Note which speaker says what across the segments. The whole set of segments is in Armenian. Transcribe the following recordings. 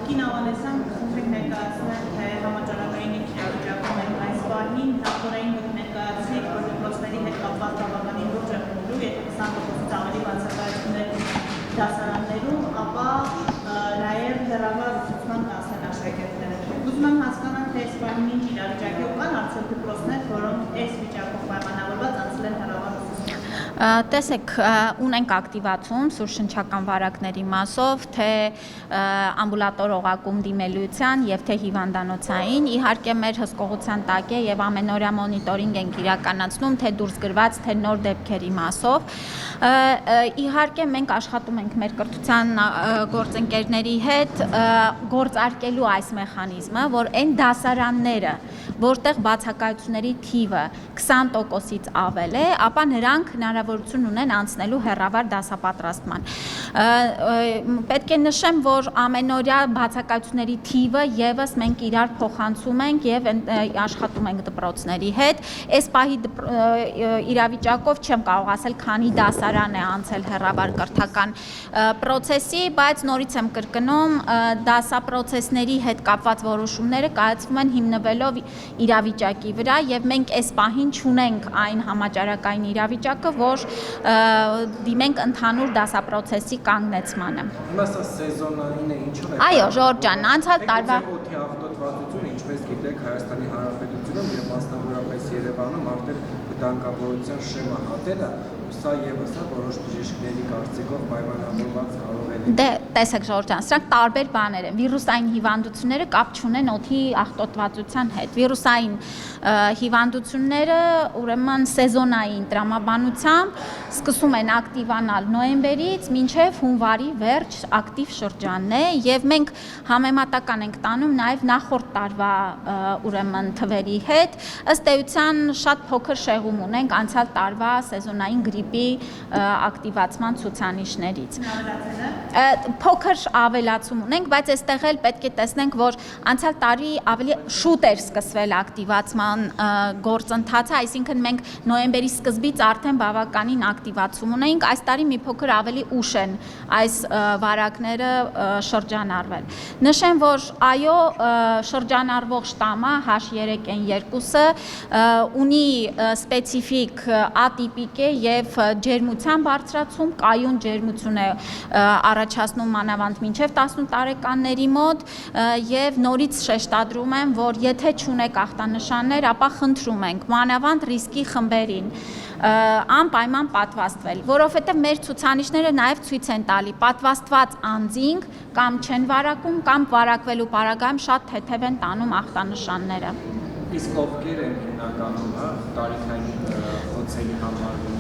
Speaker 1: Կին Ավանեսյան խնդրենք ներկայացնել, թե համաճարակային իրավիճակում են այս բանին, նախորային ներկայացնեք, որ դպրոցների հետ կապված բավականին լուրջ է խնդրում, եթե 20%-ից ավելի բացակայություններ դասարաններում, ապա նաև հեռավար ուսուցման կասեն աշակերտները։ Ուզում եմ հասկանալ, թե այս բանին ինչ իրավիճակի կան արդյոք դպրոցներ, որոնք այս վիճակով պայմանավորված անցել են հեռավար ուսուցման։
Speaker 2: Տեսեք, ունենք ակտիվացում սուրշնչական վարակների մասով, թե ամբուլատոր օղակում դիմելիության և թե հիվանդանոցային, իհարկե մեր հսկողության տակ է և ամենօրյա մոնիտորինգ ենք իրականացնում, թե դուրս գրված, թե նոր դեպքերի մասով։ Իհարկե մենք աշխատում ենք մեր կրթության գործընկերների հետ գործարկելու այս մեխանիզմը, որ այն դասարանները, որտեղ բացակայությունների թիվը 20%-ից ավել է, ապա նրանք հնարավորություն ունեն անցնելու հեռավար դասապատրաստման։ Պետք է նշեմ, որ ամենօրյա բացակայությունների թիվը ևս մենք իրար փոխանցում ենք և աշխատում ենք դպրոցների հետ։ Այս պահի իրավիճակով չեմ կարող ասել, քանի դասարան է անցել հեռավար կրթական պրոցեսի, բայց նորից եմ կրկնում, դասապրոցեսների հետ կապված որոշումները կայացվում են հիմնվելով իրավիճակի վրա և մենք այս պահին չունենք այն համաճարակային իրավիճակը, որ դիմենք ընդհանուր դասապրոցեսի կանգնեցմանը։
Speaker 3: Հիմա սա սեզոնային է, ինչով է։
Speaker 2: Այո, Ժորժ ջան, անցյալ տարվա
Speaker 3: օդի աղտոտվածություն, ինչպես գիտեք, Հայաստանի Հանրապետությունում եւ մասնավորապես Երևանում արդեն վտանգավորության շեմը հատել է, սա ևս է որոշ բժիշկների կարծիքով պայմանավորված կարող է լինել։
Speaker 2: Դե տեսեք Ժորժ ջան, սրանք տարբեր բաներ են։ Վիրուսային հիվանդությունները կապ չունեն օդի աղտոտվածության հետ։ Վիրուսային հիվանդությունները ուրեմն սեզոնային տրամաբանությամբ սկսում են ակտիվանալ նոյեմբերից մինչև հունվարի վերջ ակտիվ շրջանն է եւ մենք համեմատական ենք տանում նաեւ նախորդ տարվա ուրեմն թվերի հետ, ըստ էության շատ փոքր շեղում ունենք անցյալ տարվա սեզոնային գրիպի ակտիվացման ցուցանիշներից։ Փոքր ավելացում ունենք, բայց այստեղ էլ պետք է տեսնենք, որ անցյալ տարի ավելի շուտ էր սկսվել ակտիվացման գործընթացը, այսինքն մենք նոյեմբերի սկզբից արդեն բավականին ակտիվացում ունեինք, այս տարի մի փոքր ավելի ուշ են այս վարակները շրջանառվել։ Նշեմ, որ այո, շրջանառվող շտամը H3N2-ը ունի սպეციფიկ ատիպիկ է եւ ջերմության բարձրացում, կայուն ջերմություն է առաջացնում մանավանդ մինչև 18 տարեկանների մոտ եւ նորից շեշտադրում եմ, որ եթե չունեք ախտանշաններ, ապա խնդրում ենք մանավանդ ռիսկի խմբերին անպայման պատվաստվել, որովհետեւ մեր ցուցանիշները նաեւ ցույց են տալի պատվաստված անձինք կամ չեն վարակում կամ վարակվելու պարագայում շատ թեթև են տանում ախտանշանները։
Speaker 3: Իսկ ովքեր են հիմնականում տարիքային խոցելի համարվում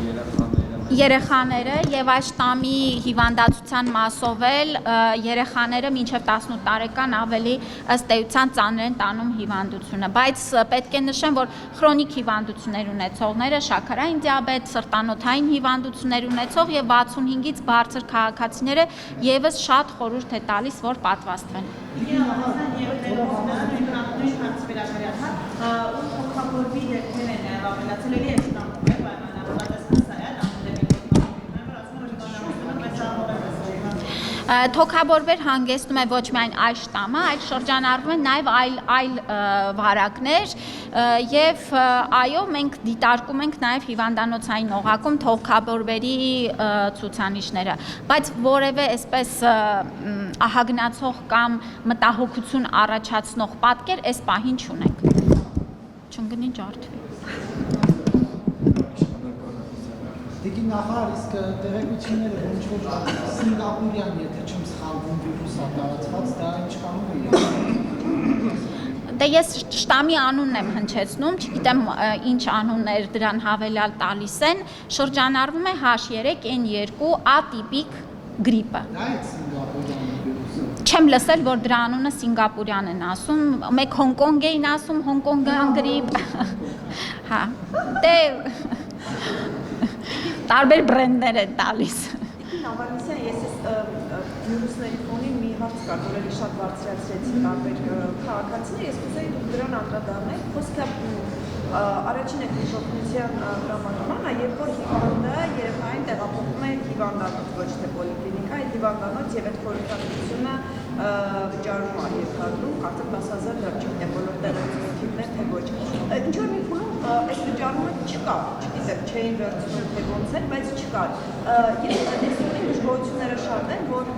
Speaker 2: երեխաները եւ այս շտամի հիվանդացության մասով էլ երեխաները մինչև 18 տարեկան ավելի ըստ էության ծանր են տանում հիվանդությունը, բայց պետք է նշեմ, որ քրոնիկ հիվանդություններ ունեցողները, շաքարային դիաբետ, սրտանոթային հիվանդություններ ունեցող եւ 65-ից բարձր քաղաքացիները եւս շատ խորհուրդ է տալիս, որ պատվաստվեն։ Թոքաբորբեր հանգեցնում է ոչ միայն այս շտամը, այլ շրջանառվում են նաև այլ վարակներ եւ այո, մենք դիտարկում ենք նաև հիվանդանոցային օղակում թոքաբորբերի ցուցանիշները, բայց որևէ այսպես ահագնացող կամ մտահոգություն առաջացնող պատկեր այս պահին չունենք։ Չընկնի ջարդվի։
Speaker 4: Տիկին նախարար, իսկ տեղեկությունները, որ ինչ-որ սինգապուրյան, եթե չեմ սխալվում, վիրուսա տարածված, դա ինչ կանոն է։
Speaker 2: Դե ես շտամի անունն եմ հնչեցնում, չգիտեմ ինչ անուններ դրան հավելյալ տալիս են, շրջանառվում է H3N2 ատիպիկ գրիպը։
Speaker 4: Դա է սինգապուրյան վիրուսը։
Speaker 2: Չեմ լսել, որ դրա անունը սինգապուրյան են ասում, մեկ Հոնկոնգ էին ասում, հոնկոնգյան գրիպ։ Հա, դե տարբեր բրենդներ են տալիս։
Speaker 5: Տիկին Ավանեսյան, ես այս վիրուսների ֆոնին մի հարց կար, որ էլի շատ բարձրացրեցին տարբեր քաղաքացիներ, ես կուզեի դուք դրան անդրադառնեք, խոսքը առաջին էկվիշոպնության տրամադրման է, երբ որ հիվանդը երեխային տեղափոխում է հիվանդանոց, ոչ թե պոլիկլինիկա, այդ հիվանդանոց եւ այդ խորհրդանոցությունը վճարում է ենթադրում, կարծեմ 10,000 դրամ չգիտեմ բոլոր տեղեկություններ թե ոչ։ Ինչ որ մի փուլում այս վճարումը չկա, չգիտեմ, չէին վերցնում թե ոնց էր, բայց չկար։ Ես տեսնում եմ ուժգործությունները շատ են, որ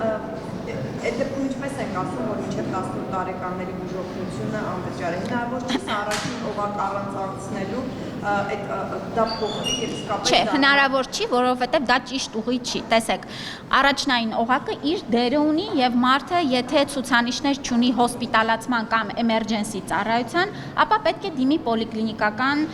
Speaker 5: այդ դեպքում ինչպես ենք ասում, որ մինչև 18 տարեկանների բուժօգնությունը անվճար է։ Հնարավոր չէ սա առաջին օղակ առանցացնելու դա փոխվի եւ իսկապես
Speaker 2: Չէ, հնարավոր չի, որովհետև դա ճիշտ ուղի չի։ Տեսեք, առաջնային օղակը իր դերը ունի եւ մարդը, եթե ցուցանիշներ չունի հոսպիտալացման կամ էմերջենսի ծառայության, ապա պետք է դիմի պոլիկլինիկական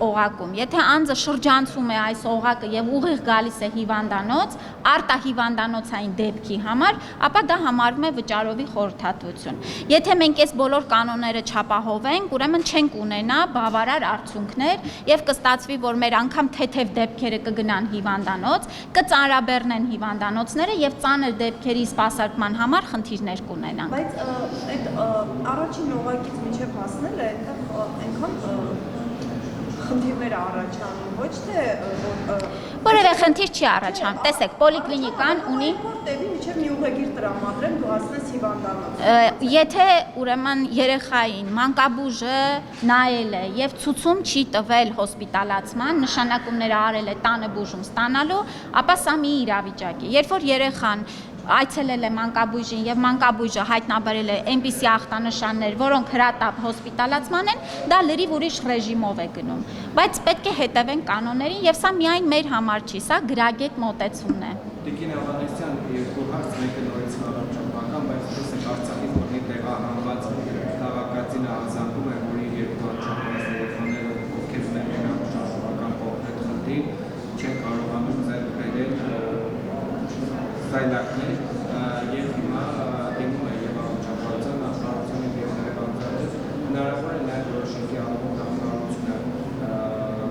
Speaker 2: օղակում։ Եթե անձը շրջանցում է այս օղակը եւ ուղիղ գալիս է հիվանդանոց, արտահիվանդանոցային դեպքի համար, ապա դա համարվում է վճարովի խորհրդատվություն։ Եթե մենք այս բոլոր կանոնները չապահովենք, ուրեմն չենք ունենա բավարար արդյունքներ եւ կստացվի, որ մեր անգամ թեթև դեպքերը կգնան հիվանդանոց, կծանրաբեռնեն հիվանդանոցները եւ ծանր դեպքերի սպասարկման համար խնդիրներ կունենան։
Speaker 5: Բայց այդ առաջին օղակից մինչև հասնելը այնքան խնդիրներ առաջանում, ոչ թե
Speaker 2: Որևէ խնդիր չի առաջանում։ Տեսեք, պոլիկլինիկան ունի
Speaker 5: Որտեղի մինչև մի ուղեգիր տրամադրեմ դու հասնես հիվանդանոց։
Speaker 2: Եթե ուրեմն երեխային մանկաբույժը նայել է եւ ցուցում չի տվել հոսպիտալացման, նշանակումները արել է տանը բուժում ստանալու, ապա սա մի իրավիճակ է։ Երբ որ երեխան այցելել է մանկաբույժին եւ մանկաբույժը հայտնաբերել է այնպիսի ախտանշաններ, որոնք հրատապ հոսպիտալացման են, դա լրիվ ուրիշ ռեժիմով է գնում։ Բայց պետք է հետևեն կանոններին եւ սա միայն մեր համար չի, սա գրագետ մոտեցումն է։
Speaker 3: Տիկին Ավանեսյան երկու հարց, մեկը նորից խաղաղապահական, բայց տեսեք Արցախից որ մի տեղահանված քաղաքացին ազատում է, որի երկու հաշվառված երեխաները ովքեր ունեն հաշվառական կոնկրետ խնդիր, չեն կարողանում ձեռք բերել զայլակներ եւ հիմա դիմում է եւ առողջապահության նախարարությունը եւ ներկայացրած հնարավոր է նաեւ որոշակի անհնարինությունը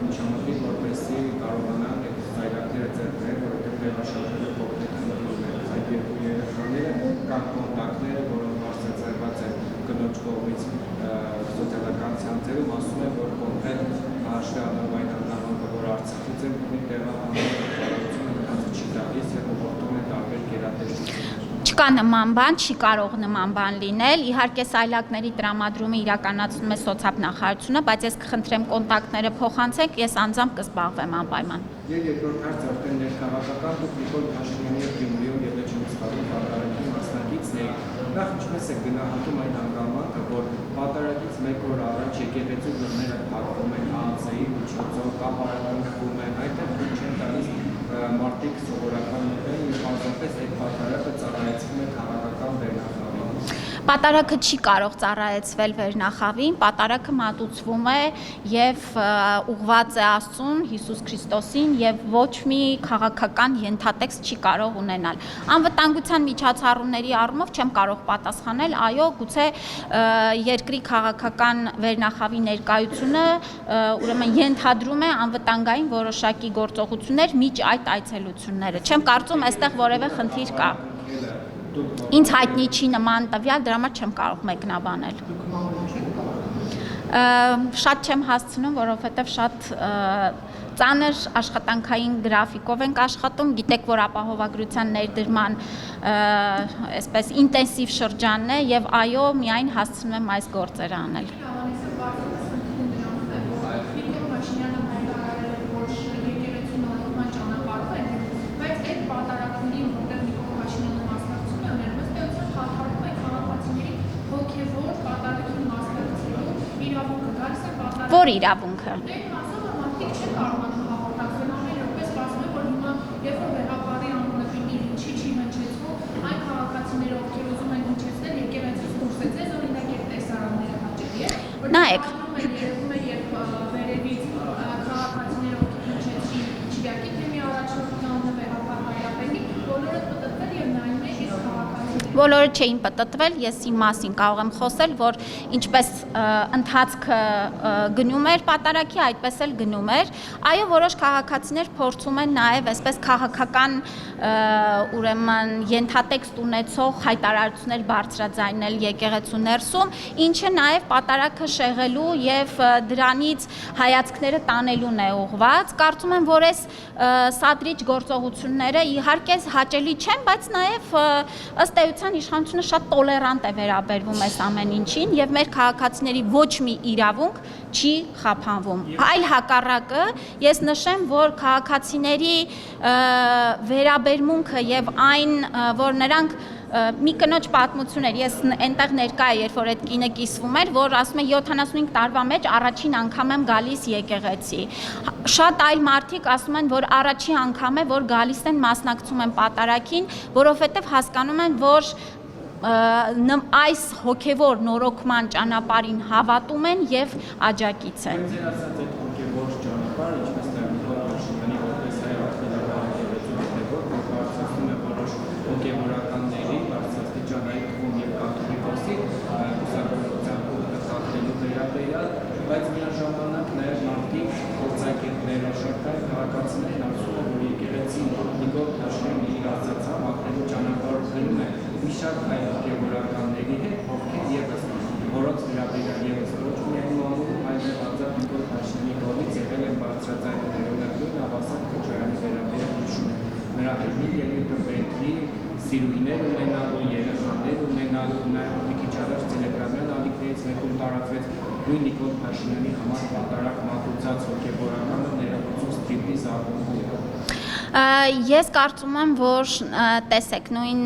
Speaker 3: միջամտի որպեսզի կարողանան այդ զայլակները ձեռք բերել, որովհետեւ տեղաշարժերը կոնկրետ խնդիրներ են այդ երկու երեխաները կամ կոնտակտները, որոնք հարցածրված են կնոջ կողմից սոցիալական ցանցերում, ասում են որ կոնկրետ հաշվի առնելով այն անձանքը, որ Արցախից են ունի տեղահանված չի տալիս եւ ուղղորդում է տարբեր գերատեսչություններ։
Speaker 2: Չկա նման բան, չի կարող նման բան լինել։ Իհարկե սայլակների տրամադրումը իրականացնում է սոցիալ նախարարությունը, բայց ես կխնդրեմ կոնտակտները փոխանցեք, ես անձամբ կզբաղվեմ անպայման։
Speaker 3: Եվ երկրորդ հարցը արդեն ներքաղաքական դուք Նիկոլ Փաշինյանի եւ Գյումրիում եւ չեմ սխալվում պատարագի մասնակիցն եք։ Նախ ինչպես է գնահատում այդ հանգամանքը, որ պատարագից մեկ օր առաջ եկեղեցու դռները փակվում են ԱԱՑ-ի միջոցով, կապարակնքվում են, այդտեղ դուք չեն տալիս մարդիկ սովորական մտերին եւ պարզապես այդ պատարագը ծառայեցվում է քաղաքական վերնախավին։
Speaker 2: Պատարագը չի կարող ծառայեցվել վերնախավին, պատարագը մատուցվում է եւ ուղղված է Աստծուն, Հիսուս Քրիստոսին եւ ոչ մի քաղաքական ենթատեքստ չի կարող ունենալ։ Անվտանգության միջոցառումների առումով չեմ կարող պատասխանել, այո, գուցե երկրի քաղաքական վերնախավի ներկայությունը ուրեմն ենթադրում է անվտանգային որոշակի գործողություններ միջ այդ այցելությունները։ Չեմ կարծում այստեղ որևէ խնդիր կա։ Ինձ հայտնի չի նման տվյալ, դրա համար չեմ կարող մեկնաբանել։ Շատ չեմ հասցնում, որովհետև շատ ծանր աշխատանքային գրաֆիկով ենք աշխատում, գիտեք, որ ապահովագրության ներդրման այսպես ինտենսիվ շրջանն է եւ այո, միայն հասցնում եմ այս գործերը անել։ Որ իրավունքը։ Նայեք։ Բոլորը չէին պատտվել, ես իմ մասին կարող եմ խոսել, որ ինչպես ընթացքը գնում էր պատարագի, այդպես էլ գնում էր։ Այո, որոշ քաղաքացիներ փորձում են նաև այսպես քաղաքական ուրեմն ենթատեքստ ունեցող հայտարարություններ բարձրաձայնել եկեղեցու ներսում, ինչը նաև պատարագը շեղելու եւ դրանից հայացքները տանելուն է ուղղված։ Կարծում եմ, որ այս սադրիչ գործողությունները իհարկե հաճելի չեն, բայց նաև ըստ էության հայկական իշխանությունը շատ տոլերանտ է վերաբերվում այս ամեն ինչին եւ մեր քաղաքացիների ոչ մի իրավունք չի խափանվում։ Այլ հակառակը, ես նշեմ, որ քաղաքացիների վերաբերմունքը եւ այն, որ նրանք մի կնոջ պատմություն էր, ես այնտեղ ներկա եմ, երբ որ այդ կինը կիսվում էր, որ ասում է 75 տարվա մեջ առաջին անգամ եմ գալիս եկեղեցի։ Շատ այլ մարդիկ ասում են, որ առաջին անգամ է, որ գալիս են մասնակցում են պատարագին, որովհետև հասկանում են, որ այս հոգևոր նորոգման ճանապարհին հավատում են եւ աջակից են։
Speaker 3: Ձեր ասած այդ հոգևոր ճանապարհը, ինչպես նաև որպես հայ բարձրացնում է որոշ հոգևորականների բարձրաստիճան այդ թվում եւ կաթողիկոսի ուսակցության կատարելու վերաբերյալ, բայց միաժամանակ նաև մարդիկ գործակետներ, շարքային քաղաքացիներ ասում են, որ եկեղեցին Նիկոլ Փաշինյանը իր ասացավ ապրելու ճանապարհում է մի շարք այլ հոգևորականների հետ, ովքեր եւս որոնց վերաբերյալ եւս ոչ միայն մամուլում, այլ ազատ Նիկոլ Փաշինյանի կողմից եղել են բարձրաձայնագրերով հավասար քոչարանի վերաբերյալ հիշում են նրա հետի ելույթը Բենթլի սիրուհիներ ունենալու, երեխաներ ունենալու, նաև մի քիչ առաջ տելեգրամյան ալիքներից մեկում տարածվեց նույն Նիկոլ Փաշինյանի համար պատարագ մատուցած հոգևորականը ներողություն ստրիպտիզ ակումբում։
Speaker 2: Ես կարծում եմ, որ տեսեք նույն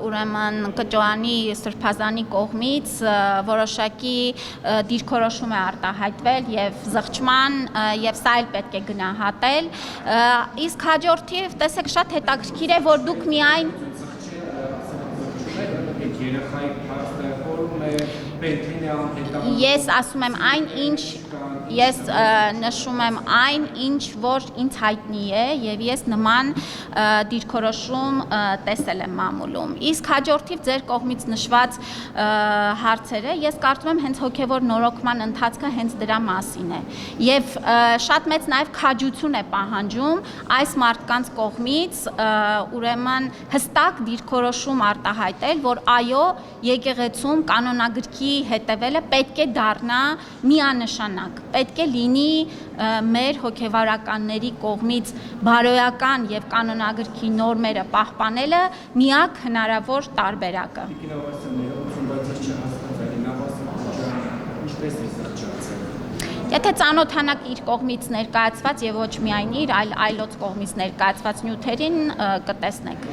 Speaker 2: ուրեմն Կճոյանի Սրբազանի կողմից որոշակի դիրքորոշում է արտահայտվել եւ զղջման եւ սա էլ պետք է գնահատել, իսկ հաջորդիվ տեսեք շատ հետաքրքիր է, որ դուք միայն
Speaker 3: երեխայի փաստը ֆորում է Բենթլին է անհետանում։
Speaker 2: Ես ասում եմ այն ինչ Ես նշում եմ այն, ինչ որ ինձ հայտնի է եւ ես նման դիրքորոշում տեսել եմ մամուլում։ Իսկ հաջորդիվ ձեր կողմից նշված հարցերը ես կարծում եմ հենց հոգեվոր նորոգման ընթացքը հենց դրա մասին է։ Եվ շատ մեծ նաեւ քաջություն է պահանջում այս մարդկանց կողմից ուրեմն հստակ դիրքորոշում արտահայտել, որ այո, եկեղեցում կանոնագրքի հետևելը պետք է դառնա միանշանակ, պետք է լինի մեր հոգևորականների կողմից բարոյական եւ կանոնագրքի նորմերը պահպանելը միակ հնարավոր տարբերակը։ Եթե ծանոթանաք իր կողմից ներկայացված եւ ոչ միայն իր, այլ այլոց կողմից ներկայացված նյութերին կտեսնեք։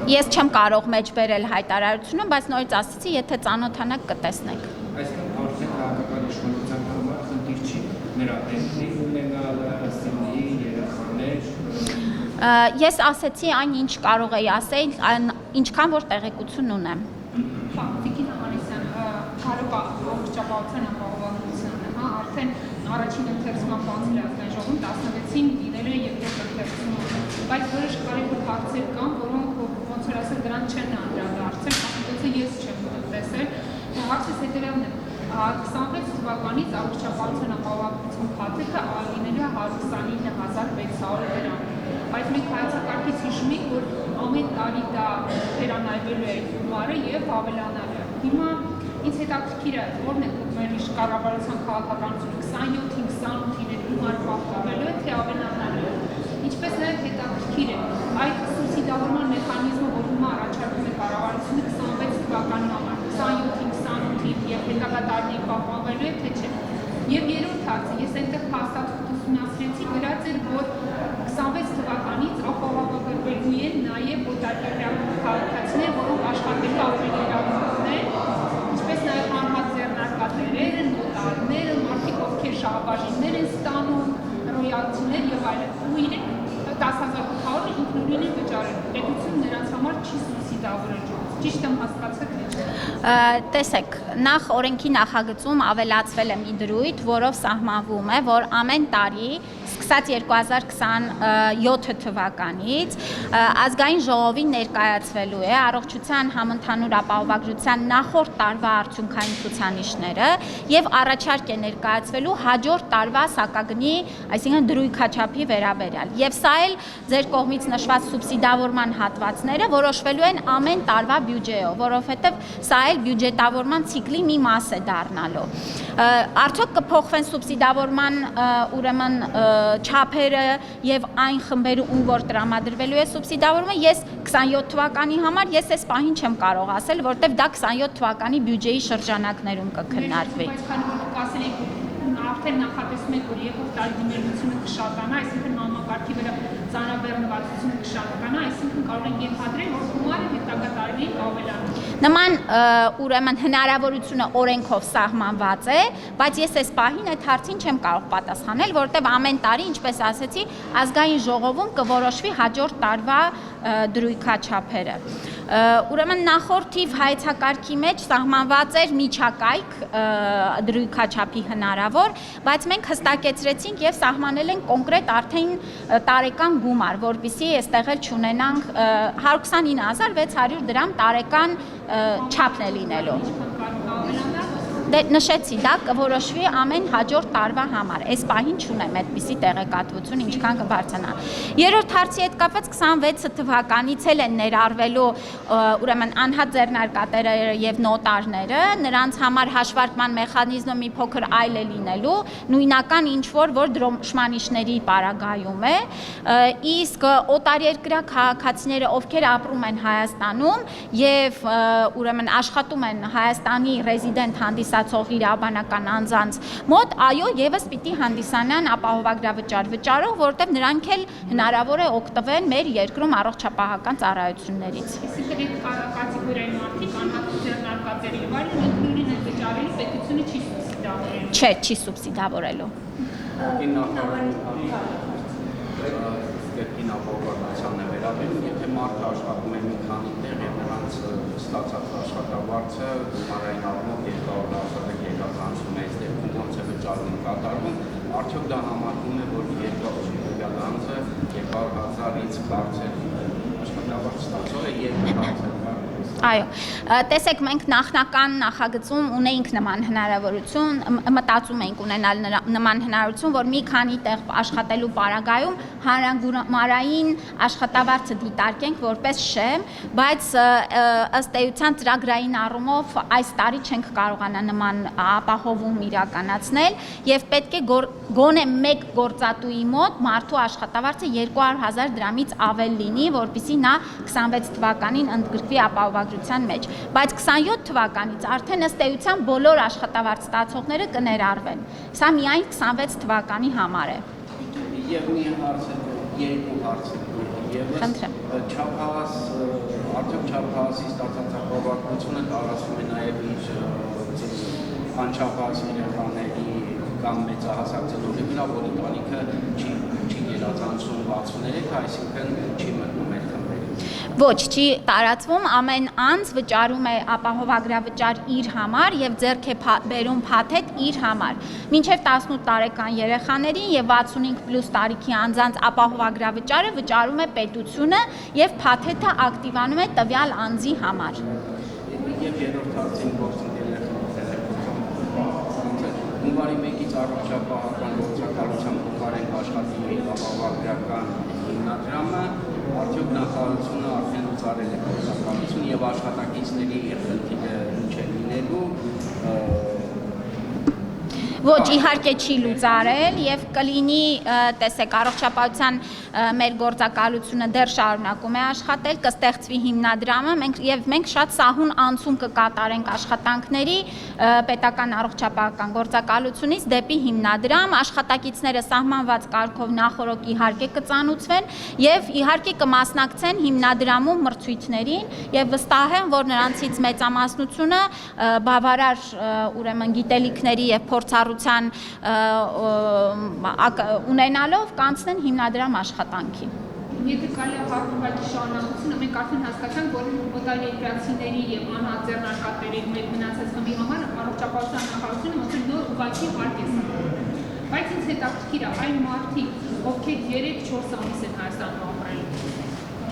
Speaker 2: Ես չեմ կարող մեջ բերել հայտարարությունը, բայց նորից ասացի, եթե ծանոթանաք կտեսնեք։
Speaker 3: Այսինքն արդեն քաղաքական իշխանության համար խնդիր չի նրա Բենթլի ունենալ, սիրուհի, երեխաներ։
Speaker 2: Ես ասացի այն, ինչ կարող էի ասել, ինչքան որ տեղեկություն ունեմ։
Speaker 6: Տիկին Համանեսյան, Հարոպա առողջապահության ապահովագրությանը, արդեն առաջին ընթերցման բացել է ազգային ժողովում 16-ին լինելու է երկրորդ ընթերցումը, բայց որոշ կարևոր հարցեր կան, որոնք ոնց որ ասել դրան չեն անդրադարձել, ասեցի ես չեմ տեսել, հարցը հետևյալն է, 26 թվականից առողջապահության ապահովագրության փաթեթը լինելու է 129,600 դրամ, բայց մենք հայեցակարգից հիշում ենք, որ ամեն տարի դա վերանայվելու է գումարը եւ ավելանալու է։ Հիմա ինձ հետաքրքիր է, որն է մեր կառավարության քաղաքականությունը 27-ին 28-ին այդ գումարը պահպանվելու է, թե ավելանալու է։ Ինչպես նաև հետաքրքիր է այդ սուբսիդավորման մեխանիզմը, որ հիմա առաջարկում է կառավարությունը 26 թվականի համար, 27-ին 28-ին եւ հետագա տարիներին պահպանվելու է, թե չէ։ Եվ երրորդ հարցը, ես այնտեղ փաստաթուղթ ուսումնասիրեցի, գրած էր, որ 26 թվականից ապահովագրվելու են նաև օտարերկրյա քաղաքացիներ, որոնք աշխատելու ավելի իրավունքներ, ինչպես նաև անհատ ձեռնարկատերերը, նոտարները, մարդիկ, ովքեր շահաբաժիններ են ստանում, ռոյալթիներ եւ այլն։ Ու իրենք 10,800-ը ինքնուրույն են վճարել։ Պետությունը նրանց համար չի սուբսիդավորել։ Ճիշտ եմ հասկացել, թե չէ։
Speaker 2: Տեսեք, նախ օրենքի նախագծում ավելացվել է մի դրույթ, որով սահմանվում է, որ ամեն տարի, սկսած 2027 թվականից, ազգային ժողովին ներկայացվելու է առողջության համընդհանուր ապահովագրության նախորդ տարվա արդյունքային ցուցանիշները եւ առաջարկ է ներկայացվելու հաջորդ տարվա սակագնի, այսինքն դրույքաչափի վերաբերյալ։ Եվ սա էլ ձեր կողմից նշված սուբսիդավորման հատվածները որոշվելու են ամեն տարվա բյուջեով, որովհետև սա էլ բյուջետավորման ցիկլի մի մաս է դառնալու։ Արդյոք կփոխվեն սուբսիդավորման ուրեմն չափերը եւ այն խմբերը ում որ տրամադրվելու է սուբսիդավորումը, ես 27 թվականի համար ես այս պահին չեմ կարող ասել, որտեվ դա 27 թվականի բյուջեի շրջանակներում կքննարկվի։
Speaker 6: Բայց քանի որ ասել եք արդեն նախատեսում եք, որ երկրորդ տարի դիմերությունը կշատանա, այսինքն համակարգի վրա ծանրաբեռնվածությունը կշատանա, այսինքն կարող ենք ենթադրել, որ գումարը հետագա տարիներին կավելանա։ Նման
Speaker 2: ուրեմն հնարավորությունը օրենքով սահմանված է, բայց ես այս պահին այդ հարցին չեմ կարող պատասխանել, որտեղ ամեն տարի, ինչպես ասեցի, ազգային ժողովում կորոշվի հաջորդ տարվա դրույքաչափերը։ Ուրեմն նախորդիվ հայեցակարգի մեջ սահմանված էր միջակայք դրույքաչափի հնարավոր, բայց մենք հստակեցրեցինք եւ սահմանել ենք կոնկրետ արդեն տարեկան գումար, որպեսզի այստեղ էլ չունենանք 129,600 դրամ տարեկան չափն է լինելու։ Դե նշեցի, դա կորոշվի ամեն հաջորդ տարվա համար։ Այս պահին չունեմ այդպիսի տեղեկատվություն, ինչքան կբարձրանա։ Երրորդ հարցի հետ կապված 26 թվականից էլ են ներառվելու ուրեմն անհատ ձեռնարկատերերը եւ նոտարները, նրանց համար հաշվարկման մեխանիզմը մի փոքր այլ է լինելու, նույնական ինչ որ դրոշմանիշների պարագայում է, իսկ օտարերկրյա քաղաքացիները, ովքեր ապրում են Հայաստանում եւ ուրեմն աշխատում են Հայաստանի ռեզիդենտ հանդիսացող իրավաբանական անձանց մոտ, այո, եւս պիտի հանդիսանան ապահովագրավճար վճարող, որտեղ նրանք էլ հնարավոր է օգտվեն մեր երկրում առողջապահական ծառայություններից։
Speaker 6: Այսինքն այդ կատեգորիայի մարդիկ անհատ ձեռնարկատերը եւ այլն ինքնուրույն են վճարելու, պետությունը չի սուբսիդավորելու։
Speaker 2: Չէ, չի սուբսիդավորելու։
Speaker 7: Կերպին ապահովագրությանը վերաբերում, եթե մարդը աշխատում է մի քանի տեղ եւ նրանց ստացած աշխատավարձը գումարային առումով երկարատև երկարացում է, այս դեպքում ոնց է վճարում կատարվում, արդյոք դա համարվում է, որ երկրորդ անձը 200,000-ից բարձր աշխատավարձ ստացող է եւ բարձր։
Speaker 2: Այո, տեսեք, մենք նախնական նախագծում ունեինք նման հնարավորություն, մտածում էինք ունենալ նման հնարավորություն, որ մի քանի տեղ աշխատելու պարագայում հանրագումարային աշխատավարձը դիտարկենք որպես շեմ, բայց ըստ էության ծրագրային առումով այս տարի չենք կարողանա նման ապահովում իրականացնել եւ պետք է գոնե մեկ գործատուի մոտ մարդու աշխատավարձը 200,000 դրամից ավել լինի, որպեսզի նա 26 թվականին ընդգրկվի ապահովագրության մեջ, բայց 27 թվականից արդեն ըստ էության բոլոր աշխատավարձ ստացողները կներառվեն։ Սա միայն 26 թվականի համար է։
Speaker 7: Եվ մի հարց է, երկու հարց է, եւս չափահաս, արդյոք չափահասի ստացած ապահովագրությունը տարածվում է նաեւ իր անչափահաս երեխաների կամ մեծահասակ ծնողների վրա, որ ընտանիքը չի գերազանցում 63, այսինքն չի մտնում այդ խմբերին։
Speaker 2: Ոչ, չի տարածվում, ամեն անձ վճարում է ապահովագրավճար իր համար եւ ձեռք է բերում փաթեթ իր համար։ Մինչեւ 18 տարեկան երեխաներին եւ 65+ տարիքի անձանց ապահովագրավճարը վճարում է պետությունը եւ փաթեթը ակտիվանում է տվյալ անձի համար։
Speaker 7: Եվ երրորդ հարցին գործընկերներ հունվարի 1-ից առողջապահական գործակալությամբ փոխարեն աշխատի ապահովագրական հիմնադրամը, արդյոք նախարարությունը արդեն լուծարել է գործակալություն եւ աշխատակիցների խնդիրը ինչ է լինելու։
Speaker 2: Ոչ, իհարկե չի լուծարել եւ կլինի, տեսեք, առողջապահության մեր գործակալությունը դեռ շարունակում է աշխատել, կստեղծվի հիմնադրամը, մենք շատ սահուն անցում կկատարենք աշխատանքների պետական առողջապահական գործակալությունից դեպի հիմնադրամ, աշխատակիցները սահմանված կարգով նախորոք իհարկե կծանուցվեն եւ իհարկե կմասնակցեն հիմնադրամում մրցույթներին եւ վստահ եմ, որ նրանցից մեծամասնությունը բավարար ուրեմն գիտելիքների եւ փորձառության ունենալով կանցնեն հիմնադրամ աշխատանքի։
Speaker 6: Եթե կարելի է հարցուղակի շարունակությունը, մենք արդեն հասկացանք, որ օտարերկրացիների եւ անհատ ձեռնարկատերերի մեր մնացած խմբի համար առողջապահության նախարարությունը ոնց նոր ուղղակի հարկ է սահմանում։ Բայց ինձ հետաքրքիր է այն մարդիկ, ովքեր 3-4 ամիս են Հայաստանում ապրել,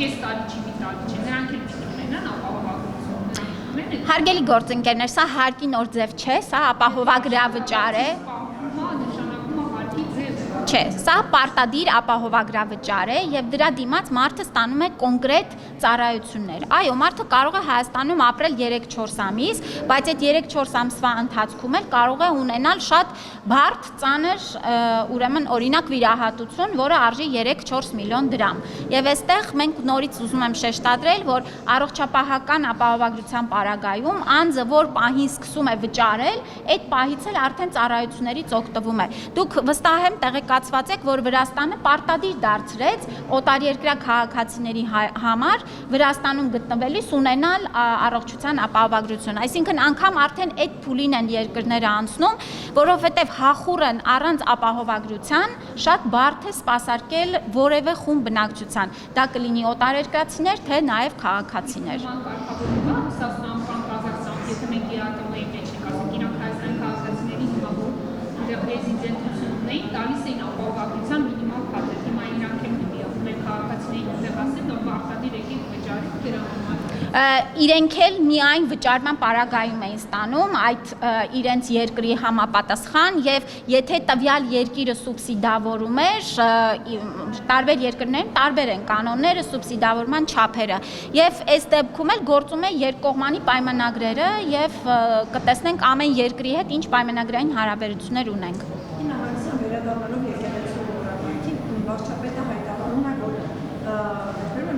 Speaker 6: կես տարի չի վիտալի չէ, նրանք էլ պիտի ունենան ապահովագրություն։
Speaker 2: Հարգելի գործընկերներ, սա հարկի նոր ձև չէ, սա ապահովագրավճար է։
Speaker 6: Նշանակում է հարկի ձև։
Speaker 2: Չէ, սա պարտադիր ապահովագրավճար է եւ դրա դիմաց մարդը ստանում է կոնկրետ ծառայություններ։ Այո, մարդը կարող է Հայաստանում ապրել 3-4 ամիս, բայց այդ 3-4 ամսվա ընթացքում էլ կարող է ունենալ շատ բարդ, ծանր, ուրեմն օրինակ վիրահատություն, որը արժի 3-4 միլիոն դրամ։ Եվ այստեղ մենք նորից ուզում եմ շեշտադրել, որ առողջապահական ապահովագրության պարագայում անձը, որ պահին սկսում է վճարել, այդ պահից էլ արդեն ծառայություններից օգտվում է։ Դուք վստահ եմ տեղեկացված եք, որ Վրաստանը պարտադիր դարձրեց օտարերկրյա քաղաքացիների համար Վրաստանում գտնվելիս ունենալ առողջության ապահովագրություն։ Այսինքն անգամ արդեն այդ փուլին են երկրները անցնում, որովհետև հախուռն առանց ապահովագրության շատ բարդ է սպասարկել որևէ խումբ բնակչության։ Դա կլինի օտարերկրացիներ, թե նաև քաղաքացիներ։
Speaker 6: Ռուսաստան կամ Ղազախստան, եթե մենք ԵԱՏՄ-ի մեջ ենք, ասենք իրանք հայաստանի քաղաքացիների հիմա որ ռեզիդենտություն ունեին, տալիս էին ապահովագրության մինիմալ փաթեթ։ Հիմա իրանք են դիպիում են քաղաքացիներին տեղասել, որ պարտադիր եկեք վճարեք դրա համար։
Speaker 2: Իրենք էլ միայն վճարման պարագայում էին ստանում այդ իրենց երկրի համապատասխան եւ եթե տվյալ երկիրը սուբսիդավորում էր, տարբեր երկրներում տարբեր են կանոնները, սուբսիդավորման չափերը եւ այս դեպքում էլ գործում է երկկողմանի պայմանագրերը եւ կտեսնենք ամեն երկրի հետ ինչ պայմանագրային հարաբերություններ ունենք։
Speaker 5: Իննահարցիան վերադառնալով եկեղեցու օրակարգին, վարչապետը հայտարարում է, որ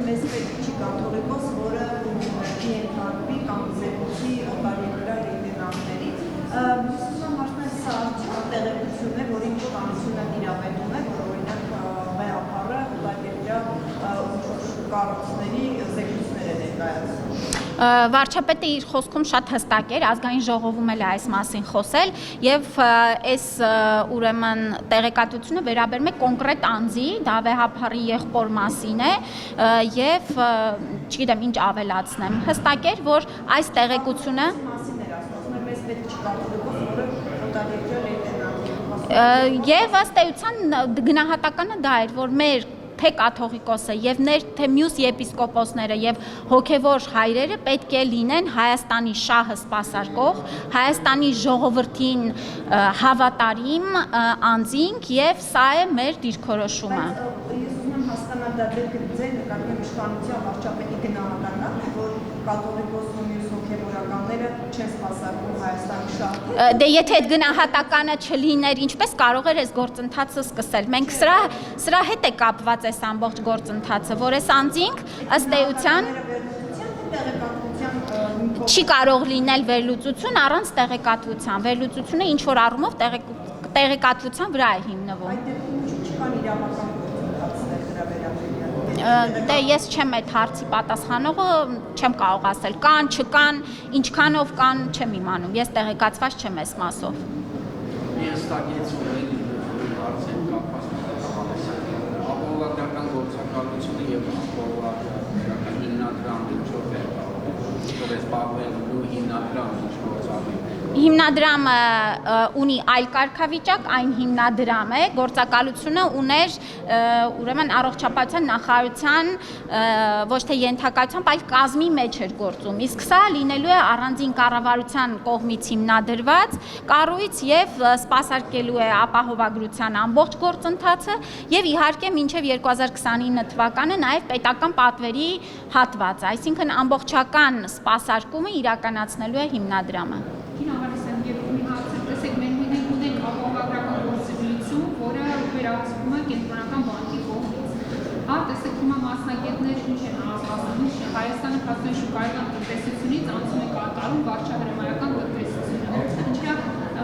Speaker 5: մեզ պետք չի կաթողիկոս, որը ենթարկվի կամ զեկուցի օտարերկրյա ռեզիդենտներից։ Ուսումնական հարցն սա տեղեկություն է, որին կանոնությունը տիրապետում է, որ օրինակ մեապարը օտարերկրյա կառույցների զեկույցներ է ներկայացնում։
Speaker 2: Վարչապետը իր խոսքում շատ հստակ էր, ազգային ժողովում էլ է այս մասին խոսել եւ այս ուրեմն տեղեկատվությունը վերաբերում է կոնկրետ անձի, դա վեհապարի եղբոր մասին է եւ չգիտեմ ինչ ավելացնեմ։ Հստակ էր, որ այս տեղեկությունը
Speaker 5: մասին էր ասում, մեզ պետք չի կաթողիկոս, որը օտարերկրյա ռեզիդենտ
Speaker 2: եւ ըստ էության գնահատականը դա էր, որ մեր թե կաթողիկոսը եւ թե մյուս եպիսկոպոսները եւ հոգեվոր հայրերը պետք է լինեն Հայաստանի շահը սպասարկող, Հայաստանի ժողովրդին հավատարիմ անձինք եւ սա է մեր դիրքորոշումը։
Speaker 5: Ես ուզում եմ հասկանալ դա ձեր նկատմամբ իշխանության վարչապետի գնահատականն է, որ կաթողիկոսը մյուս հոգեվորականները չեն սպասարկում Հայաստանի շահը։
Speaker 2: Դե եթե այդ գնահատականը չլիներ, ինչպես կարող էր այս գործընթացը սկսել։ Մենք սրա հետ է կապված այս ամբողջ գործընթացը, որ այս անձինք ըստ էության չի կարող լինել վերլուծություն առանց տեղեկատվության։ Վերլուծությունը ինչ որ առումով տեղեկատվության վրա է հիմնվում։
Speaker 5: Այդ դեպքում չկան իրավական գործընթացներ դրա վերաբերյալ։
Speaker 2: Դե ես չեմ այդ հարցի պատասխանողը, չեմ կարող ասել կան, չկան, ինչքանով կան, չեմ իմանում։ Ես տեղեկացված չեմ այս մասով։
Speaker 7: Ես ստագեցում եմ հարցեր կապված ապահովագրական գործակալությունը եւ ապահովագրական հիմնադրամը ինչով է զբաղվելու հիմնադրամը ինչ գործառույթ է։
Speaker 2: Հիմնադրամը ունի այլ կարգավիճակ, այն հիմնադրամ է, գործակալությունը ուներ ուրեմն առողջապահության նախարարության ոչ թե ենթակայությամբ, այլ կազմի մեջ էր գործում։ Իսկ սա լինելու է առանձին կառավարության կողմից հիմնադրված կառույց եւ սպասարկելու է ապահովագրության ամբողջ գործընթացը եւ իհարկե մինչեւ 2029 թվականը նաեւ պետական պատվերի հատվածը, այսինքն ամբողջական սպասարկումը իրականացնելու է հիմնադրամը։
Speaker 6: Կինոհարիսյան երկրի հարցը, տեսեք, մենք ունենք ապահովագրական գործունեություն, որը վերահսկվում է կենտրոնական բանկի կողմից։ Հա, տեսեք, հիմա մասնագետներ ինչ են ասում, Հայաստանը փաստորեն շուկայական տնտեսությունից անցում է կատարում վարչահրամայական տնտեսությունը, ինչա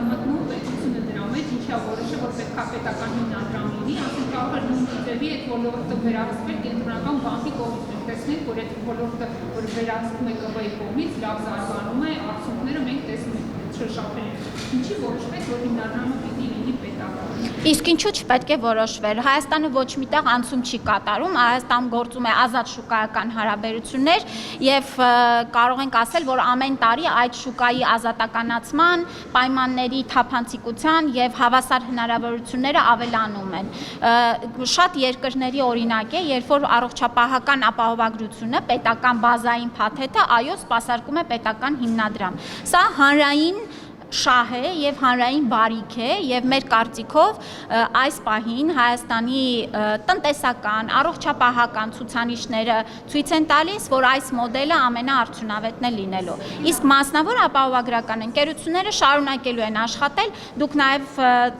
Speaker 6: մտնում պետությունը դրա մեջ, ինչա որոշը, որ պետք է պետական հիմնադրամ լինի, ասենք կարող է նույն ձևի այդ ոլորտը վերահսկվել կենտրոնական բանկի կողմից։ Տեսնենք, որ այդ ոլորտը, որ վերահսկվում է ԿՎ-ի կողմից, լավ զարգանում է, արդյունքները մենք տեսնում ենք շրջապել։ Ինչի որոշվեց, որ հիմնադրամը պիտի լինի պետական։
Speaker 2: Իսկ ինչու չպետք է որոշվեր։ Հայաստանը ոչ միտեղ անցում չի կատարում, Հայաստանում գործում է ազատ շուկայական հարաբերություններ եւ կարող ենք ասել, որ ամեն տարի այդ շուկայի ազատականացման, պայմանների թափանցիկության եւ հավասար հնարավորությունները ավելանում են։ Շատ երկրների օրինակ է, երբ որ առողջապահական ապահովագրությունը, պետական բազային փաթեթը, այո, սպասարկում է պետական հիմնադրամ։ Սա հանրային շահ է եւ հանրային բարիք է եւ մեր կարծիքով այս պահին Հայաստանի տնտեսական, առողջապահական ցուցանիշները ցույց են տալիս, որ այս մոդելը ամենաարդյունավետն է լինելու։ Իսկ մասնավոր ապահովագրական ընկերությունները շարունակելու են աշխատել, դուք նաեւ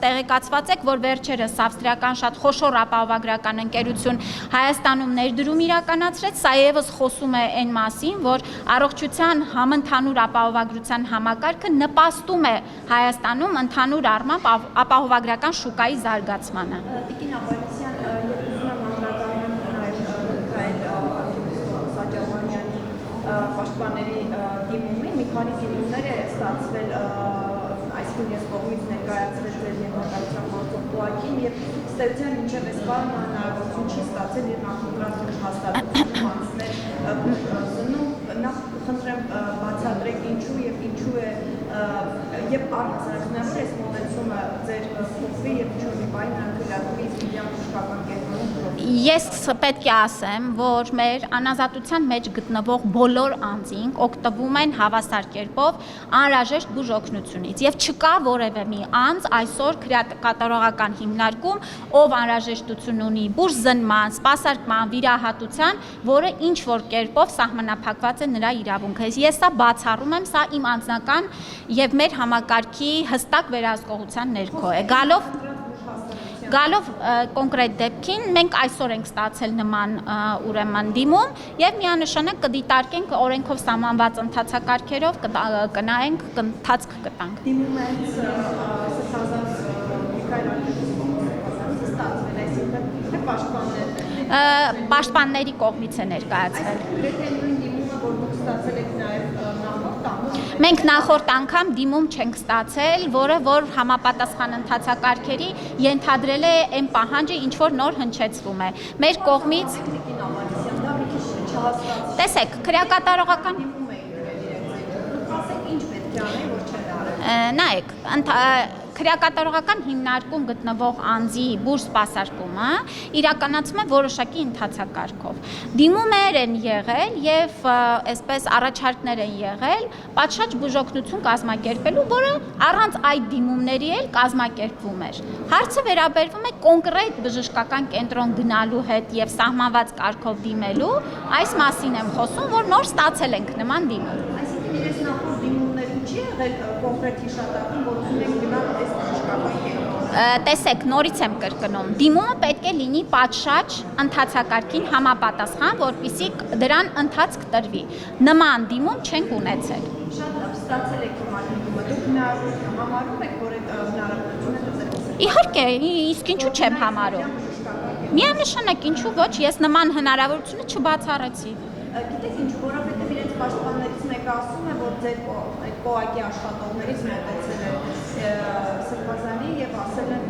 Speaker 2: տեղեկացված եք, որ վերջերս ավստրիական շատ խոշոր ապահովագրական ընկերություն Հայաստանում ներդրում իրականացրեց, սա եւս խոսում է այն մասին, որ առողջության համընդհանուր ապահովագրության համակարգը նպաստում է Հայաստանում ընդհանուր առմամբ ապահովագրական շուկայի զարգացմանը։
Speaker 5: Տիկին Աբովյանյան, ես ուզում եմ անդրադառնալ Սաջավանյանի պաշտպանների դիմումին, մի քանի դիմումներ է ստացվել, այսինքն ես կողմից ներկայացրել ձեր ենթակայության գործող պլակին եւ ստեղծության մինչև այս բանը հնարավորություն չի ստացել իր նախընտրած հաստատությունը անցնել զննում, նախ խնդրեմ բացատրեք ինչու եւ ինչու է եւ առհասարակ այս մոտեցումը ձեր փոխվի եւ ինչու մի բան հնարավորություն իսկ իդեալ բժշկական կենտրոնում։
Speaker 2: Ես պետք է ասեմ, որ մեր անազատության մեջ գտնվող բոլոր անձինք օգտվում են հավասար կերպով անհրաժեշտ բուժօգնությունից եւ չկա որևէ մի անձ այսօր քրեակատարողական հիմնարկում, ով անհրաժեշտություն ունի բուժզնման, սպասարկման, վիրահատության, որը ինչ որ կերպով սահմանափակված է նրա իրավունքը։ Ես սա բացառում եմ, սա իմ անձնական եւ մեր համակարգի հստակ վերահսկողության ներքո է։ Գալով կոնկրետ դեպքին մենք այսօր ենք ստացել նման ուրեմն դիմում եւ միանշանակ կդիտարկենք օրենքով սահմանված ընթացակարգերով կնայենք ընթացք կտանք։
Speaker 5: Դիմում են սրտազան ստացվել, այսինքն պաշտպաններ
Speaker 2: պաշտպանների կողմից է ներկայացվել։
Speaker 5: Գրեթե նույն դիմումը, որ դուք ստացել եք նաեւ նախորդ անգամ։
Speaker 2: Մենք նախորդ անգամ դիմում չենք ստացել, որը որ համապատասխան ընթացակարգերի ենթադրել է այն պահանջը, ինչ որ նոր հնչեցվում է։ Մեր կողմից տեսեք, քրեակատարողական
Speaker 5: ասեք ինչ պետք է անեն, որ չեն արել։
Speaker 2: նայեք, քրեակատարողական հիմնարկում գտնվող անձի բուժ սպասարկումը իրականացում է որոշակի ընթացակարգով։ Դիմումներ են եղել եւ այսպես առաջարկներ են եղել պատշաճ բուժօգնություն կազմակերպելու, որը առանց այդ դիմումների էլ կազմակերպվում էր։ Հարցը վերաբերվում է կոնկրետ բժշկական կենտրոն գնալու հետ եւ սահմանված կարգով դիմելու, այս մասին եմ խոսում, որ նոր ստացել ենք նման դիմում։
Speaker 5: Այսինքն իրենց նախորդ դիմումներում չի եղել կոնկրետ հիշատակում, որ ուզում եք գնալ այս բժշկական կենտրոն։
Speaker 2: Տեսեք, նորից եմ կրկնում, դիմումը պետք է լինի պատշաճ ընթացակարգին համապատասխան, որպեսզի դրան ընթացք տրվի։ Նման դիմում չենք ունեցել։
Speaker 5: Շատ լավ, ստացել եք նման դիմումը, դուք համարում եք, որ այդ հնարավորությունը դրվեց։
Speaker 2: Իհարկե, իսկ ինչու չեմ համարում։ Միանշանակ ինչու ոչ, ես նման հնարավորությունը չբացառեցի։
Speaker 5: Գիտեք ինչ, որովհետև իրենց պաշտպաններից մեկը ասում է, որ ձեր այդ կոակի աշխատողներից մոտեցել է Սրբազանի եւ ասել են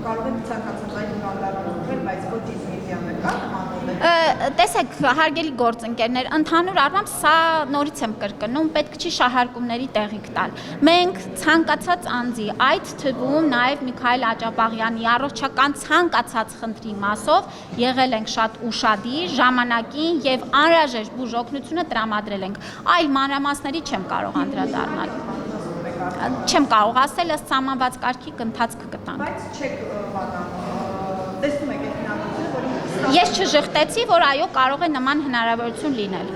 Speaker 5: կարող եք ցանկացած այդ հնարավորություն, բայց ոչ իսկ մեդիանը կա նման մոդել։
Speaker 2: Տեսեք, հարգելի գործընկերներ, ընդհանուր առմամբ սա նորից եմ կրկնում, պետք չի շահարկումների տեղիք տալ։ Մենք ցանկացած անձի, այդ թվում նաև Միքայել Աճապաղյանի առողջական ցանկացած խնդրի մասով եղել ենք շատ ուշադիր, ժամանակին եւ անհրաժեշտ բուժօգնությունը տրամադրել ենք։ Այլ մանրամասների չեմ կարող անդրադառնալ։ Չեմ կարող ասել, ըստ սահմանված կարգի ընթացք կտանք։
Speaker 5: Բայց չեք տեսնում եք այդ հնարավորությունը, որ
Speaker 2: Ես չժխտեցի, որ այո կարող է նման հնարավորություն լինել։